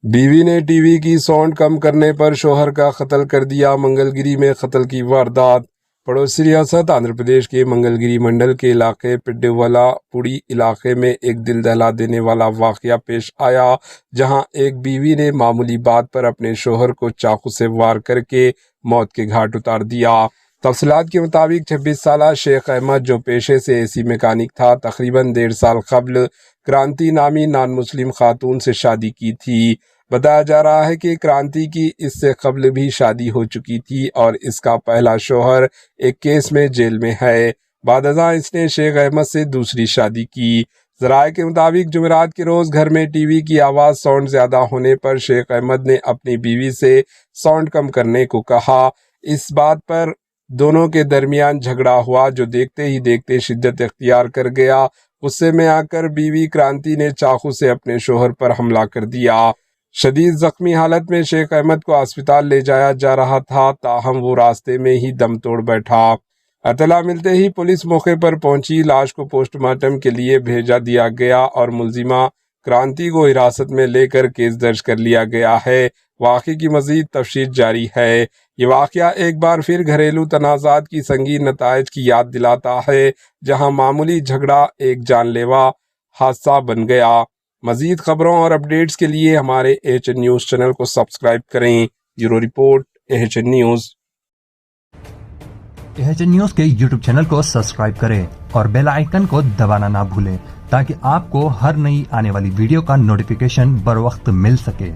بیوی نے T V کی ساؤنڈ کم کرنے پر شوہر کا قتل کر دیا۔ منگل گری میں قتل کی واردات۔ پڑوسی ریاست آندھرا پردیش کے منگل گری منڈل کے علاقے پڈیولا پوڑی علاقے میں ایک دل دہلا دینے والا واقعہ پیش آیا، جہاں ایک بیوی نے معمولی بات پر اپنے شوہر کو چاقو سے وار کر کے موت کے گھاٹ اتار دیا۔ تفصیلات کے مطابق 26 سالہ شیخ احمد، جو پیشے سے اے سی میکینک تھا، تقریباً 1.5 سال قبل کرانتی نامی نان مسلم خاتون سے شادی کی تھی۔ بتایا جا رہا ہے کہ کرانتی کی اس سے قبل بھی شادی ہو چکی تھی اور اس کا پہلا شوہر ایک کیس میں جیل میں ہے۔ بعد ازاں اس نے شیخ احمد سے دوسری شادی کی۔ ذرائع کے مطابق جمعرات کے روز گھر میں ٹی وی کی آواز ساؤنڈ زیادہ ہونے پر شیخ احمد نے اپنی بیوی سے ساؤنڈ کم کرنے کو کہا۔ اس بات پر دونوں کے درمیان جھگڑا ہوا، جو دیکھتے ہی دیکھتے شدت اختیار کر گیا۔ غصے میں آ کر بیوی کرانتی نے چاقو سے اپنے شوہر پر حملہ کر دیا۔ شدید زخمی حالت میں شیخ احمد کو اسپتال لے جایا جا رہا تھا، تاہم وہ راستے میں ہی دم توڑ بیٹھا۔ اطلاع ملتے ہی پولیس موقع پر پہنچی، لاش کو پوسٹ مارٹم کے لیے بھیجا دیا گیا اور ملزمہ کرانتی کو حراست میں لے کر کیس درج کر لیا گیا ہے۔ واقعے کی مزید تفتیش جاری ہے۔ یہ واقعہ ایک بار پھر گھریلو تنازعات کی سنگین نتائج کی یاد دلاتا ہے، جہاں معمولی جھگڑا ایک جان لیوا حادثہ بن گیا۔ مزید خبروں اور اپڈیٹس کے لیے ہمارے AHN نیوز چینل کو سبسکرائب کریں۔ Bureau report, AHN news. AHN news کے YouTube چینل کو سبسکرائب کریں اور بیل آئیکن کو دبانا نہ بھولیں تاکہ آپ کو ہر نئی آنے والی ویڈیو کا نوٹیفیکیشن بر وقت مل سکے۔